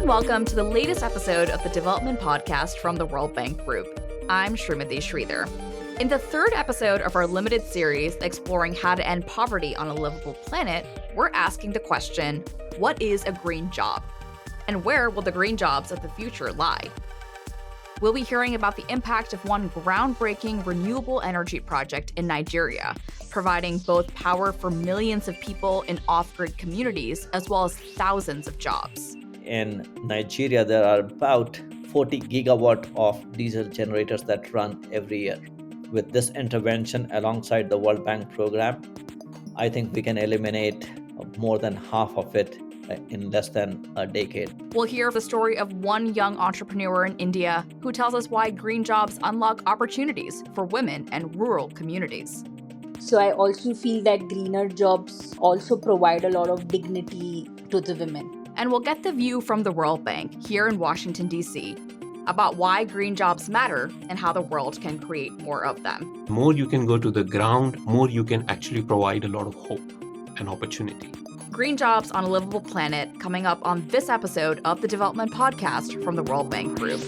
welcome to the latest episode of the Development Podcast from the World Bank Group. I'm Srimati Sridhar. In the third episode of our limited series exploring how to end poverty on a livable planet, we're asking the question, what is a green job? And where will the green jobs of the future lie? We'll be hearing about the impact of one groundbreaking renewable energy project in Nigeria, providing both power for millions of people in off-grid communities as well as thousands of jobs. In Nigeria, there are about 40 gigawatt of diesel generators that run every year. With this intervention alongside the World Bank program, I think we can eliminate more than half of it in less than a decade. We'll hear the story of one young entrepreneur in India who tells us why green jobs unlock opportunities for women and rural communities. So I also feel that greener jobs also provide a lot of dignity to the women. And we'll get the view from the World Bank here in Washington, D.C., about why green jobs matter and how the world can create more of them. More you can go to the ground, more you can actually provide a lot of hope and opportunity. Green jobs on a livable planet coming up on this episode of the Development Podcast from the World Bank Group.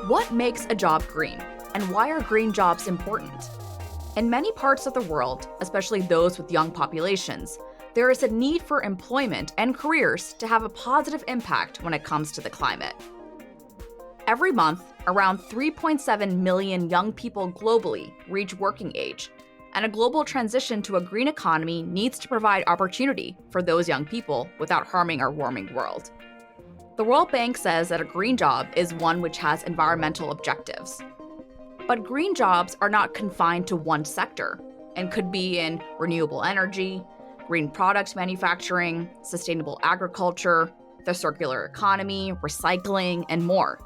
What makes a job green, and why are green jobs important? In many parts of the world, especially those with young populations, there is a need for employment and careers to have a positive impact when it comes to the climate. Every month, around 3.7 million young people globally reach working age, and a global transition to a green economy needs to provide opportunity for those young people without harming our warming world. The World Bank says that a green job is one which has environmental objectives. But green jobs are not confined to one sector and could be in renewable energy, green products manufacturing, sustainable agriculture, the circular economy, recycling, and more.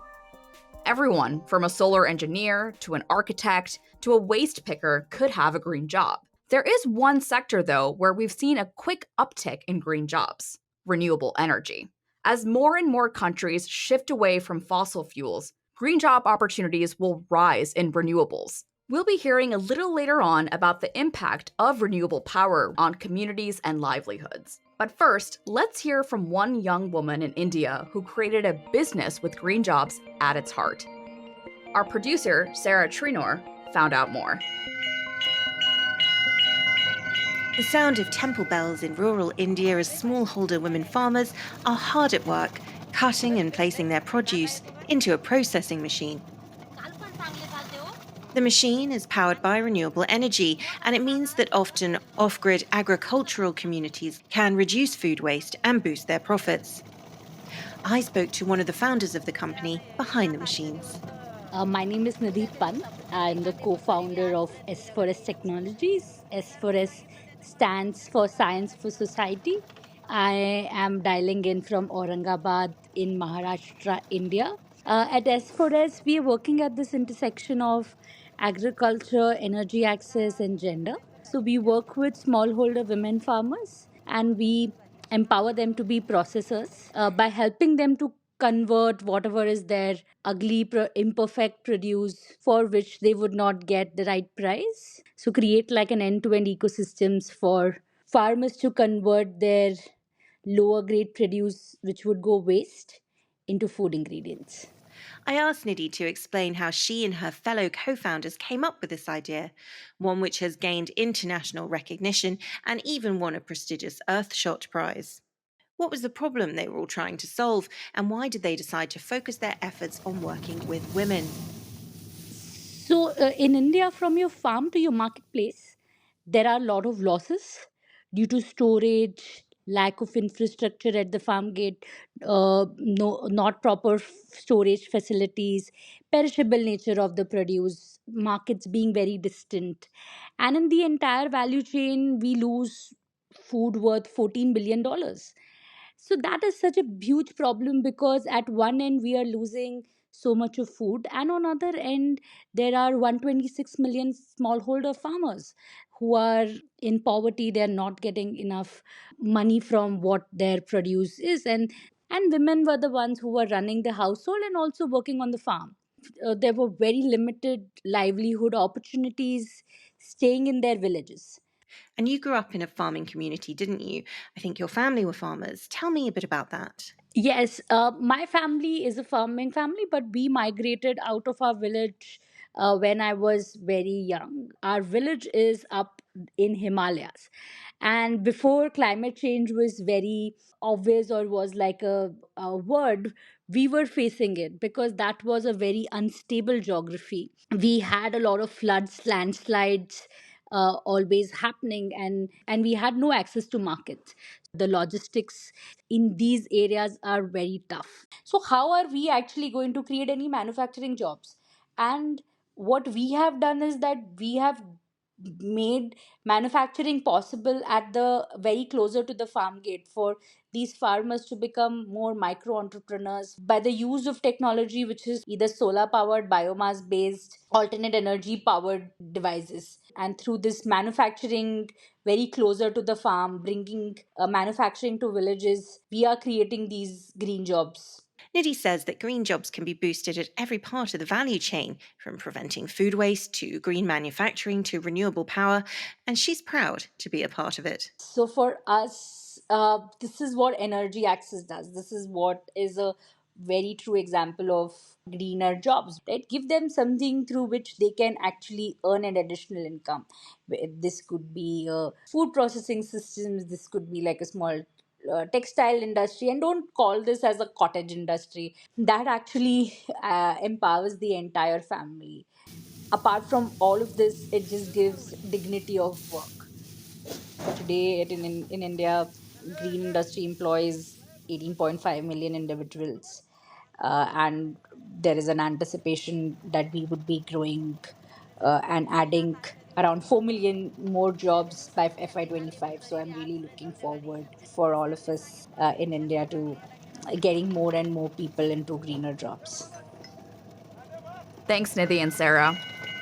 Everyone from a solar engineer to an architect to a waste picker could have a green job. There is one sector, though, where we've seen a quick uptick in green jobs: renewable energy. As more and more countries shift away from fossil fuels, green job opportunities will rise in renewables. We'll be hearing a little later on about the impact of renewable power on communities and livelihoods. But first, let's hear from one young woman in India who created a business with green jobs at its heart. Our producer, Sarah Trinor, found out more. The sound of temple bells in rural India as smallholder women farmers are hard at work, cutting and placing their produce into a processing machine. The machine is powered by renewable energy, and it means that often off-grid agricultural communities can reduce food waste and boost their profits. I spoke to one of the founders of the company behind the machines. My name is Nadeep Pant. I'm the co-founder of S4S Technologies. S4S stands for Science for Society. I am dialing in from Aurangabad in Maharashtra, India. At S4S, we are working at this intersection of agriculture, energy access, and gender. So we work with smallholder women farmers, and we empower them to be processors by helping them to convert whatever is their ugly, imperfect produce for which they would not get the right price. So create like an end-to-end ecosystems for farmers to convert their lower grade produce, which would go waste, into food ingredients. I asked Nidhi to explain how she and her fellow co-founders came up with this idea, one which has gained international recognition and even won a prestigious Earthshot Prize. What was the problem they were all trying to solve, and why did they decide to focus their efforts on working with women? So in India, from your farm to your marketplace, there are a lot of losses due to storage, lack of infrastructure at the farm gate, not proper storage facilities, perishable nature of the produce, markets being very distant. And in the entire value chain, we lose food worth $14 billion. So that is such a huge problem because at one end we are losing so much of food, and on other end there are 126 million smallholder farmers who are in poverty. They are not getting enough money from what their produce is, and women were the ones who were running the household and also working on the farm. there were very limited livelihood opportunities staying in their villages. And you grew up in a farming community, didn't you? I think your family were farmers. Tell me a bit about that. Yes, my family is a farming family, but we migrated out of our village when I was very young. Our village is up in Himalayas. And before climate change was very obvious or was like a word, we were facing it because that was a very unstable geography. We had a lot of floods, landslides, always happening, and we had no access to markets. The logistics in these areas are very tough. So how are we actually going to create any manufacturing jobs? And what we have done is that we have made manufacturing possible at the very closer to the farm gate for these farmers to become more micro entrepreneurs by the use of technology, which is either solar powered, biomass based, alternate energy powered devices. And through this manufacturing very closer to the farm, bringing manufacturing to villages, we are creating these green jobs. Nidhi says that green jobs can be boosted at every part of the value chain, from preventing food waste to green manufacturing to renewable power, and she's proud to be a part of it. So for us, this is what Energy Access does. This is what is a very true example of greener jobs, right? Give them something through which they can actually earn an additional income. This could be food processing systems, this could be like a small textile industry, and don't call this as a cottage industry. That actually empowers the entire family. Apart from all of this, it just gives dignity of work. Today in India, green industry employs 18.5 million individuals, and there is an anticipation that we would be growing and adding around 4 million more jobs by FY25. So I'm really looking forward for all of us in India to getting more and more people into greener jobs. Thanks, Nidhi and Sarah.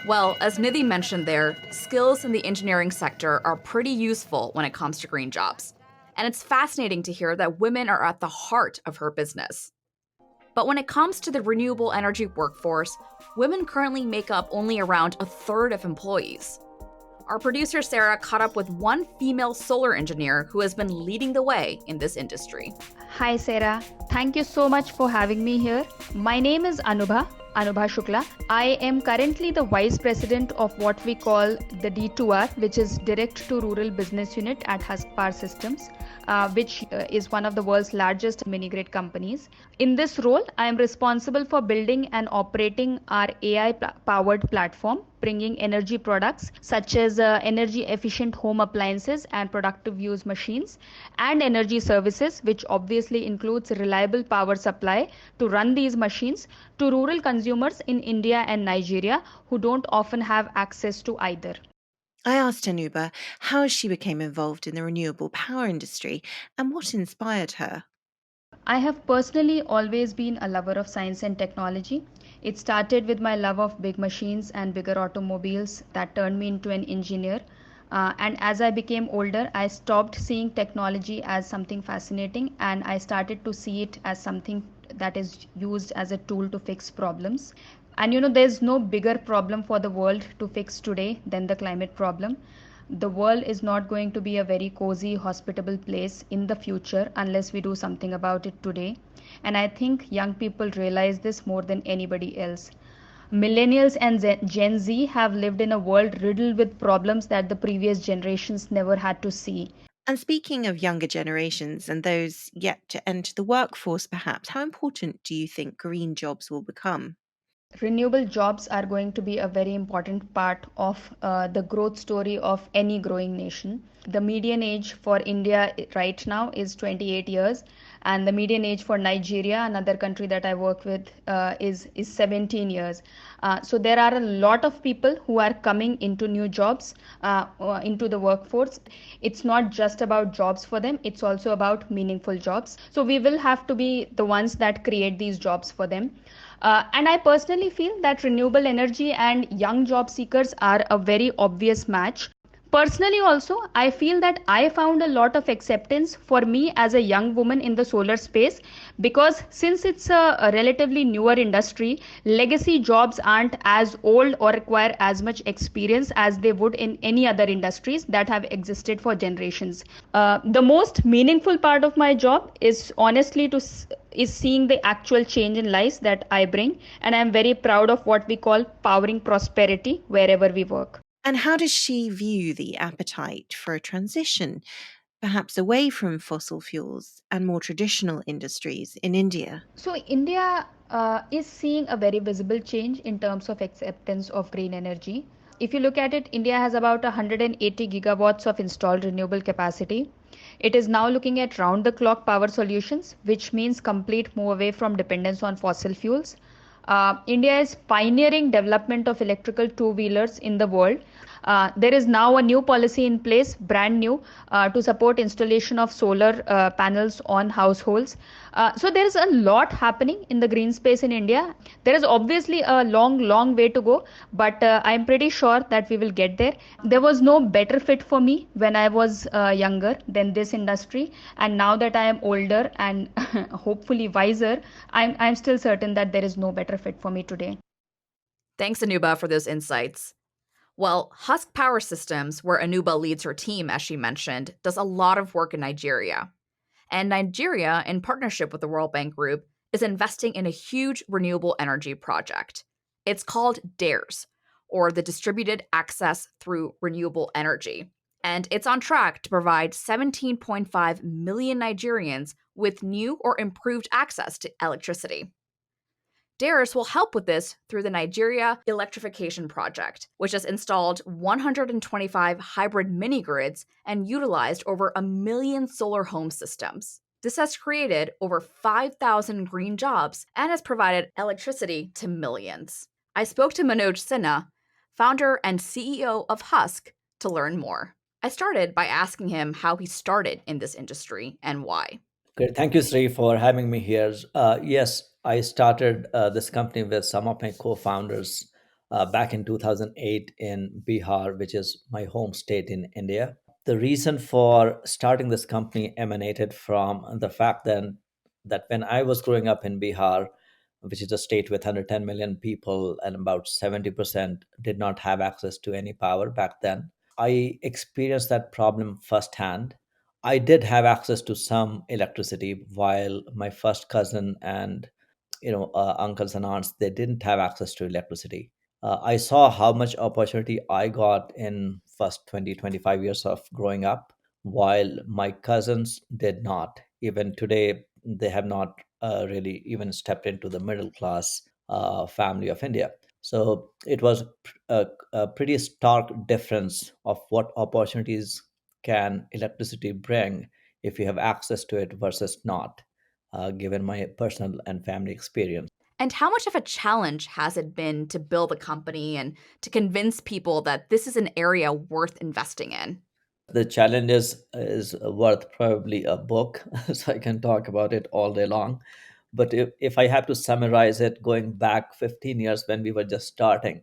Well, as Nidhi mentioned there, skills in the engineering sector are pretty useful when it comes to green jobs. And it's fascinating to hear that women are at the heart of her business. But when it comes to the renewable energy workforce, women currently make up only around a third of employees. Our producer Sarah caught up with one female solar engineer who has been leading the way in this industry. Hi Sarah, thank you so much for having me here. My name is Anubha Shukla. I am currently the Vice President of what we call the D2R, which is Direct to Rural Business Unit at Husk Power Systems, which is one of the world's largest mini-grid companies. In this role, I am responsible for building and operating our AI-powered platform, bringing energy products such as energy efficient home appliances and productive use machines, and energy services, which obviously includes reliable power supply to run these machines, to rural consumers in India and Nigeria who don't often have access to either. I asked Anuba how she became involved in the renewable power industry and what inspired her. I have personally always been a lover of science and technology. It started with my love of big machines and bigger automobiles that turned me into an engineer. And as I became older, I stopped seeing technology as something fascinating and I started to see it as something that is used as a tool to fix problems. And there's no bigger problem for the world to fix today than the climate problem. The world is not going to be a very cozy, hospitable place in the future unless we do something about it today. And I think young people realize this more than anybody else. Millennials and Gen Z have lived in a world riddled with problems that the previous generations never had to see. And speaking of younger generations and those yet to enter the workforce, perhaps, how important do you think green jobs will become? Renewable jobs are going to be a very important part of the growth story of any growing nation. The median age for India right now is 28 years, and the median age for Nigeria, another country that I work with, is 17 years. So there are a lot of people who are coming into new jobs, into the workforce. It's not just about jobs for them, it's also about meaningful jobs. So we will have to be the ones that create these jobs for them. And I personally feel that renewable energy and young job seekers are a very obvious match. Personally, also, I feel that I found a lot of acceptance for me as a young woman in the solar space because since it's a relatively newer industry, legacy jobs aren't as old or require as much experience as they would in any other industries that have existed for generations. The most meaningful part of my job is honestly is seeing the actual change in lives that I bring, and I'm very proud of what we call powering prosperity wherever we work. And how does she view the appetite for a transition, perhaps away from fossil fuels and more traditional industries in India? So, India is seeing a very visible change in terms of acceptance of green energy. If you look at it, India has about 180 gigawatts of installed renewable capacity. It is now looking at round the clock power solutions, which means complete move away from dependence on fossil fuels. India is pioneering development of electrical two-wheelers in the world. There is now a new policy in place, brand new, to support installation of solar panels on households. So there is a lot happening in the green space in India. There is obviously a long way to go, but I'm pretty sure that we will get there. There was no better fit for me when I was younger than this industry, and now that I am older and hopefully wiser, I'm still certain that there is no better fit for me today. Thanks, Anuba, for those insights. Well, Husk Power Systems, where Anuba leads her team, as she mentioned, does a lot of work in Nigeria. And Nigeria, in partnership with the World Bank Group, is investing in a huge renewable energy project. It's called DARES, or the Distributed Access Through Renewable Energy. And it's on track to provide 17.5 million Nigerians with new or improved access to electricity. DARES will help with this through the Nigeria Electrification Project, which has installed 125 hybrid mini grids and utilized over 1 million solar home systems. This has created over 5,000 green jobs and has provided electricity to millions. I spoke to Manoj Sinha, founder and CEO of Husk, to learn more. I started by asking him how he started in this industry and why. Great. Thank you, Sri, for having me here. Yes, I started this company with some of my co founders back in 2008 in Bihar, which is my home state in India. The reason for starting this company emanated from the fact that when I was growing up in Bihar, which is a state with 110 million people, and about 70% did not have access to any power back then, I experienced that problem firsthand. I did have access to some electricity while my first cousin and uncles and aunts, they didn't have access to electricity. I saw how much opportunity I got in first 20-25 years of growing up while my cousins did not. Even today they have not really even stepped into the middle class family of India. So it was a pretty stark difference of what opportunities can electricity bring if you have access to it versus not, given my personal and family experience. And how much of a challenge has it been to build a company and to convince people that this is an area worth investing in? The challenge is worth probably a book, so I can talk about it all day long. But if I have to summarize it, going back 15 years when we were just starting,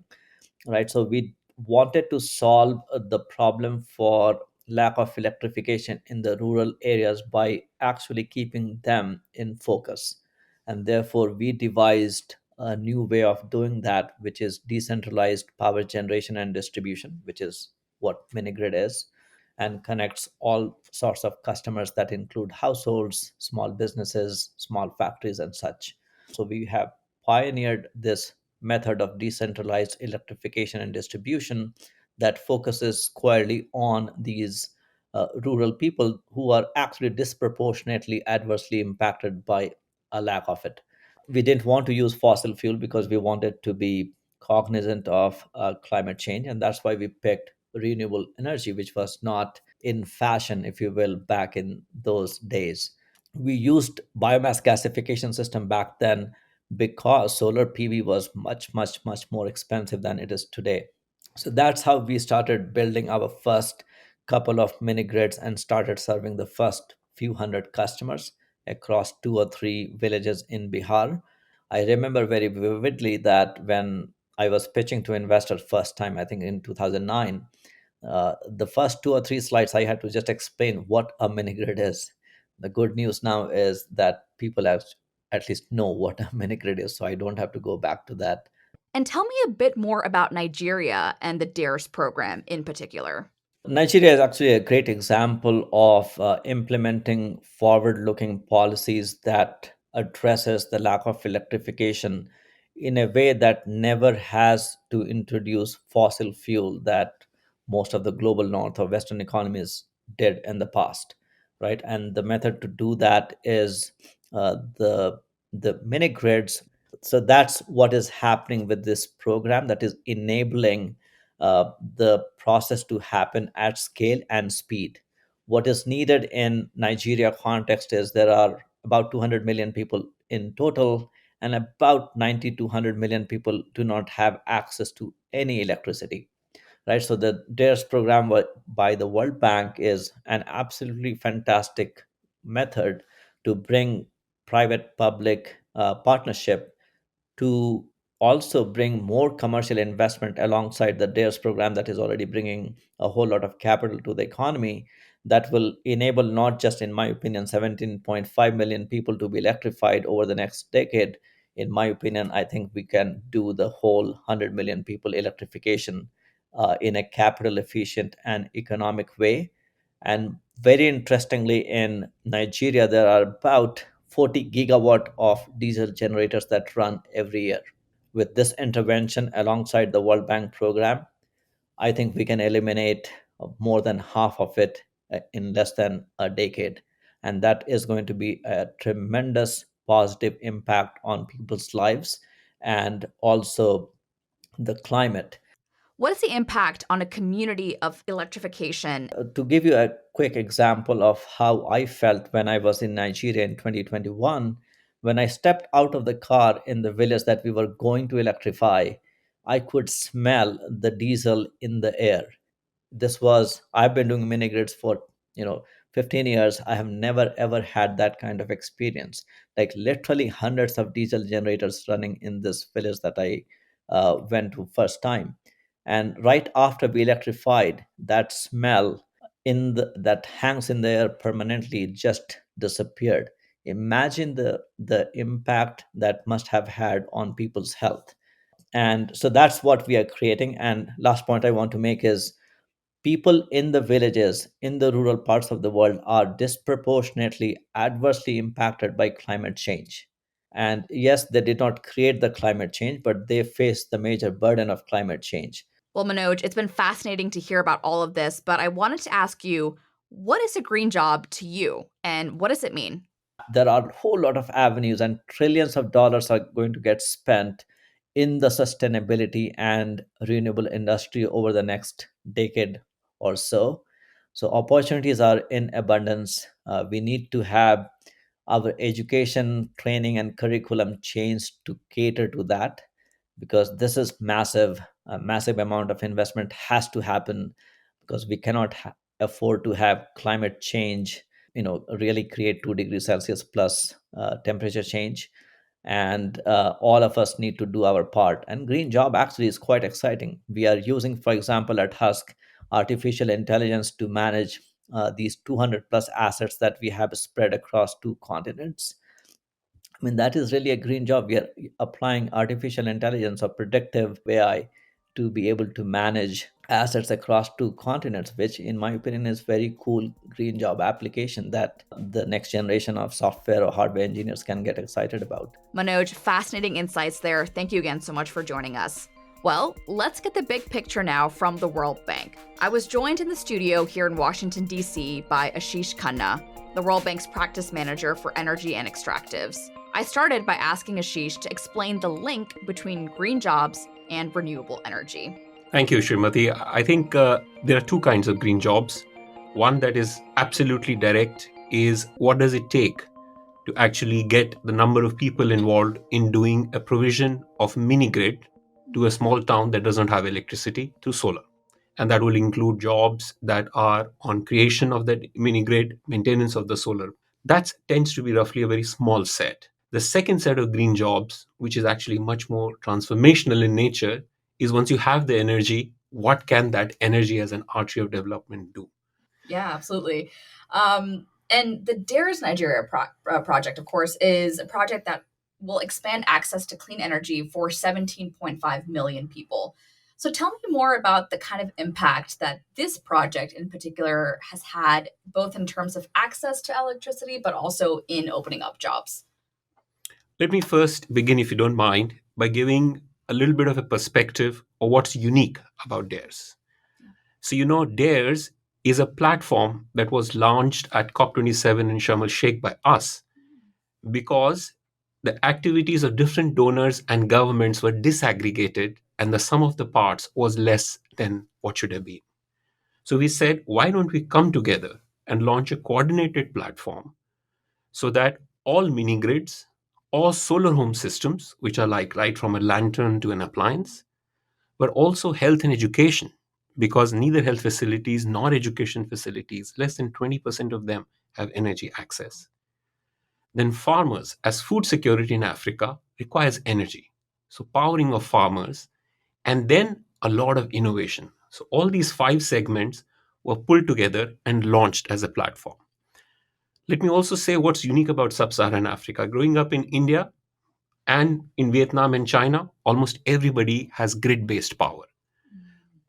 right? So we wanted to solve the problem for lack of electrification in the rural areas by actually keeping them in focus. And therefore, we devised a new way of doing that, which is decentralized power generation and distribution, which is what Minigrid is, and connects all sorts of customers that include households, small businesses, small factories, and such. So we have pioneered this method of decentralized electrification and distribution that focuses squarely on these rural people who are actually disproportionately adversely impacted by a lack of it. We didn't want to use fossil fuel because we wanted to be cognizant of climate change, and that's why we picked renewable energy, which was not in fashion, if you will, back in those days. We used biomass gasification system back then because solar PV was much more expensive than it is today. So that's how we started building our first couple of mini grids and started serving the first few hundred customers across 2 or 3 villages in Bihar. I remember very vividly that when I was pitching to investors first time, I think in 2009, The first 2 or 3 slides, I had to just explain what a mini grid is. The good news now is that people have at least know what a mini grid is, so I don't have to go back to that. And tell me a bit more about Nigeria and the DARES program in particular. Nigeria is actually a great example of implementing forward-looking policies that addresses the lack of electrification in a way that never has to introduce fossil fuel that most of the global north or western economies did in the past, right? And the method to do that is the mini grids. So that's what is happening with this program, that is enabling the process to happen at scale and speed. What is needed in Nigeria context is there are about 200 million people in total, and about 90 to 100 million people do not have access to any electricity, right? So the DARES program by the World Bank is an absolutely fantastic method to bring private public partnership to also bring more commercial investment alongside the DARES program that is already bringing a whole lot of capital to the economy, that will enable not just, in my opinion, 17.5 million people to be electrified over the next decade. In my opinion, I think we can do the whole 100 million people electrification in a capital efficient and economic way. And very interestingly, in Nigeria, there are about 40 gigawatt of diesel generators that run every year. With this intervention alongside the World Bank program, I think we can eliminate more than half of it in less than a decade. And that is going to be a tremendous positive impact on people's lives and also the climate. What is the impact on a community of electrification? To give you a quick example of how I felt when I was in Nigeria in 2021, when I stepped out of the car in the village that we were going to electrify, I could smell the diesel in the air. This was, I've been doing mini grids for, 15 years. I have never ever had that kind of experience. Like literally hundreds of diesel generators running in this village that I went to first time. And right after we electrified, that smell that hangs in the air permanently just disappeared. Imagine the impact that must have had on people's health. And so that's what we are creating. And last point I want to make is people in the villages, in the rural parts of the world, are disproportionately adversely impacted by climate change. And yes, they did not create the climate change, but they face the major burden of climate change. Well, Manoj, it's been fascinating to hear about all of this, but I wanted to ask you, what is a green job to you and what does it mean? There are a whole lot of avenues, and trillions of dollars are going to get spent in the sustainability and renewable industry over the next decade or so. So opportunities are in abundance. We need to have our education, training, and curriculum changed to cater to that, because this is massive. A massive amount of investment has to happen, because we cannot afford to have climate change, really create 2 degrees Celsius plus temperature change. And all of us need to do our part. And green job actually is quite exciting. We are using, for example, at Husk, artificial intelligence to manage these 200 plus assets that we have spread across 2 continents. I mean, that is really a green job. We are applying artificial intelligence or predictive AI to be able to manage assets across 2 continents, which, in my opinion, is very cool green job application that the next generation of software or hardware engineers can get excited about. Manoj, fascinating insights there. Thank you again so much for joining us. Well, let's get the big picture now from the World Bank. I was joined in the studio here in Washington, D.C. by Ashish Khanna, the World Bank's practice manager for energy and extractives. I started by asking Ashish to explain the link between green jobs and renewable energy. Thank you, Srimati. I think there are two kinds of green jobs. One that is absolutely direct is what does it take to actually get the number of people involved in doing a provision of mini grid to a small town that doesn't have electricity through solar. And that will include jobs that are on creation of that mini grid, maintenance of the solar. That tends to be roughly a very small set. The second set of green jobs, which is actually much more transformational in nature, is once you have the energy, what can that energy as an artery of development do? Yeah, absolutely. And the DARES Nigeria project, of course, is a project that will expand access to clean energy for 17.5 million people. So tell me more about the kind of impact that this project in particular has had, both in terms of access to electricity, but also in opening up jobs. Let me first begin, if you don't mind, by giving a little bit of a perspective of what's unique about DARES. So, DARES is a platform that was launched at COP27 in Sharm el Sheikh by us because the activities of different donors and governments were disaggregated and the sum of the parts was less than what should have been. So we said, why don't we come together and launch a coordinated platform so that all mini grids, all solar home systems, which are like right from a lantern to an appliance, but also health and education, because neither health facilities nor education facilities, less than 20% of them have energy access. Then farmers, as food security in Africa requires energy. So powering of farmers, and then a lot of innovation. So all these 5 segments were pulled together and launched as a platform. Let me also say what's unique about sub-Saharan Africa. Growing up in India and in Vietnam and China, almost everybody has grid-based power.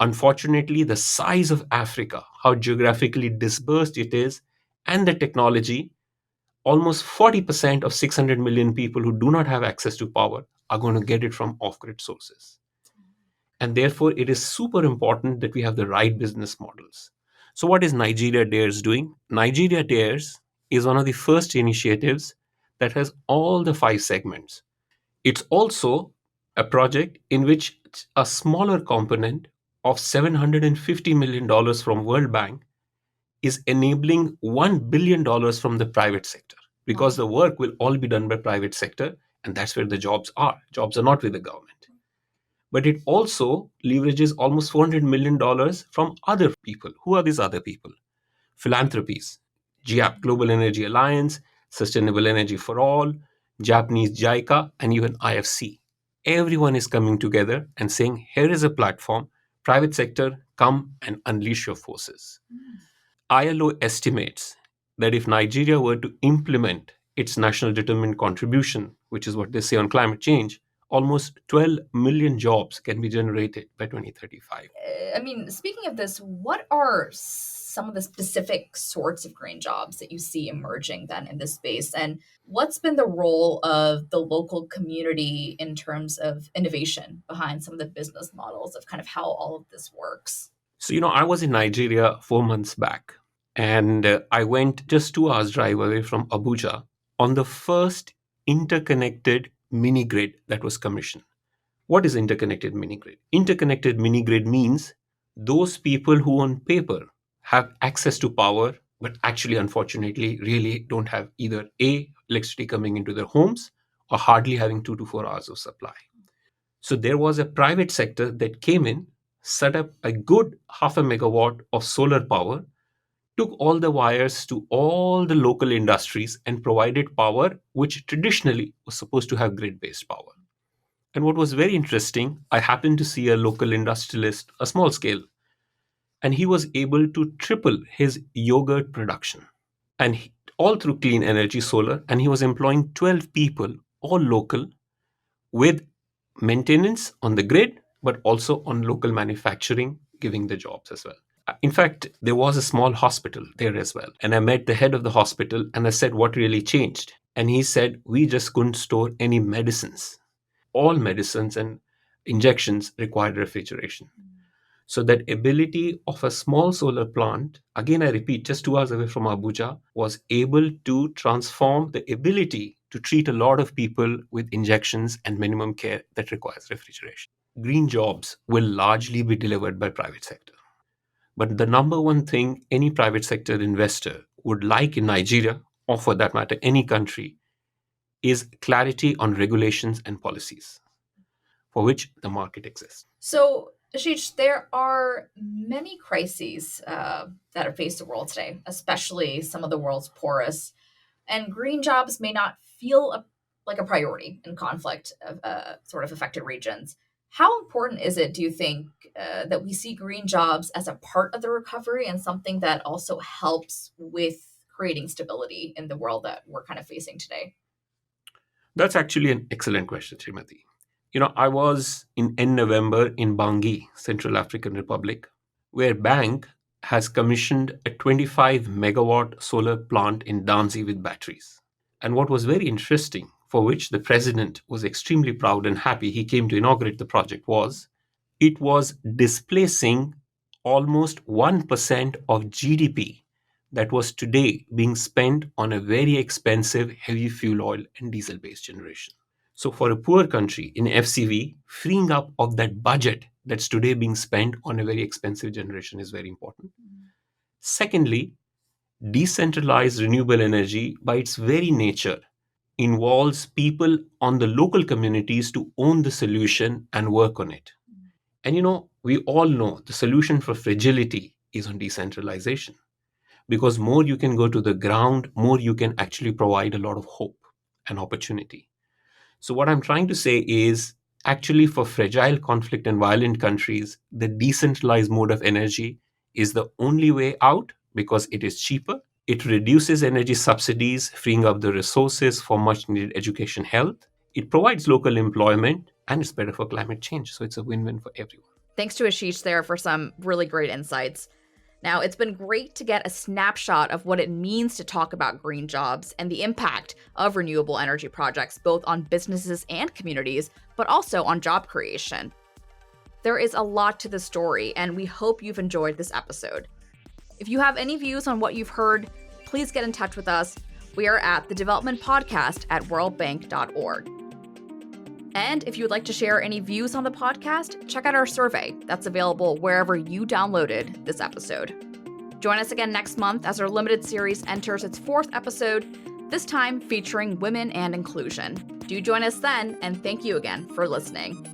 Unfortunately, the size of Africa, how geographically dispersed it is, and the technology, almost 40% of 600 million people who do not have access to power are going to get it from off-grid sources. And therefore, it is super important that we have the right business models. So what is Nigeria Dares doing? Nigeria Dares is one of the first initiatives that has all the 5 segments. It's also a project in which a smaller component of $750 million from World Bank is enabling $1 billion from the private sector, because the work will all be done by private sector, and that's where the jobs are. Jobs are not with the government. But it also leverages almost $400 million from other people. Who are these other people? Philanthropies, GIAP, Global Energy Alliance, Sustainable Energy for All, Japanese JICA, and even IFC. Everyone is coming together and saying, here is a platform, private sector, come and unleash your forces. ILO estimates that if Nigeria were to implement its national determined contribution, which is what they say on climate change, almost 12 million jobs can be generated by 2035. I mean, speaking of this, what are some of the specific sorts of green jobs that you see emerging then in this space? And what's been the role of the local community in terms of innovation behind some of the business models of kind of how all of this works? So, I was in Nigeria 4 months back, and I went just 2 hours drive away from Abuja on the first interconnected mini grid that was commissioned. What is interconnected mini grid? Interconnected mini grid means those people who on paper have access to power, but actually, unfortunately, really don't have either A, electricity coming into their homes, or hardly having 2 to 4 hours of supply. So there was a private sector that came in, set up a good half a megawatt of solar power, took all the wires to all the local industries and provided power, which traditionally was supposed to have grid based power. And what was very interesting, I happened to see a local industrialist, a small scale, and he was able to triple his yogurt production. And all through clean energy solar, and he was employing 12 people, all local, with maintenance on the grid, but also on local manufacturing, giving the jobs as well. In fact, there was a small hospital there as well. And I met the head of the hospital and I said, what really changed? And he said, we just couldn't store any medicines. All medicines and injections required refrigeration. So that ability of a small solar plant, again, I repeat, just 2 hours away from Abuja, was able to transform the ability to treat a lot of people with injections and minimum care that requires refrigeration. Green jobs will largely be delivered by private sector. But the number one thing any private sector investor would like in Nigeria, or for that matter, any country, is clarity on regulations and policies for which the market exists. So, Ashish, there are many crises that have faced the world today, especially some of the world's poorest. And green jobs may not feel like a priority in conflict of sort of affected regions. How important is it, do you think, that we see green jobs as a part of the recovery and something that also helps with creating stability in the world that we're kind of facing today? That's actually an excellent question, Srimati. I was in end November in Bangui, Central African Republic, where Bank has commissioned a 25 megawatt solar plant in Danzi with batteries. And what was very interesting, for which the president was extremely proud and happy, he came to inaugurate the project, was it was displacing almost 1% of GDP that was today being spent on a very expensive heavy fuel oil and diesel based generation. So, for a poor country in FCV, freeing up of that budget that's today being spent on a very expensive generation is very important. Secondly, decentralized renewable energy, by its very nature, involves people on the local communities to own the solution and work on it. And we all know the solution for fragility is on decentralization, because more you can go to the ground, more you can actually provide a lot of hope and opportunity. So, what I'm trying to say is actually for fragile, conflict, and violent countries, the decentralized mode of energy is the only way out because it is cheaper. It reduces energy subsidies, freeing up the resources for much needed education, health. It provides local employment, and it's better for climate change. So, it's a win win for everyone. Thanks to Ashish there for some really great insights. Now, it's been great to get a snapshot of what it means to talk about green jobs and the impact of renewable energy projects, both on businesses and communities, but also on job creation. There is a lot to the story, and we hope you've enjoyed this episode. If you have any views on what you've heard, please get in touch with us. We are at the Development Podcast at worldbank.org. And if you would like to share any views on the podcast, check out our survey that's available wherever you downloaded this episode. Join us again next month as our limited series enters its 4th episode, this time featuring women and inclusion. Do join us then, and thank you again for listening.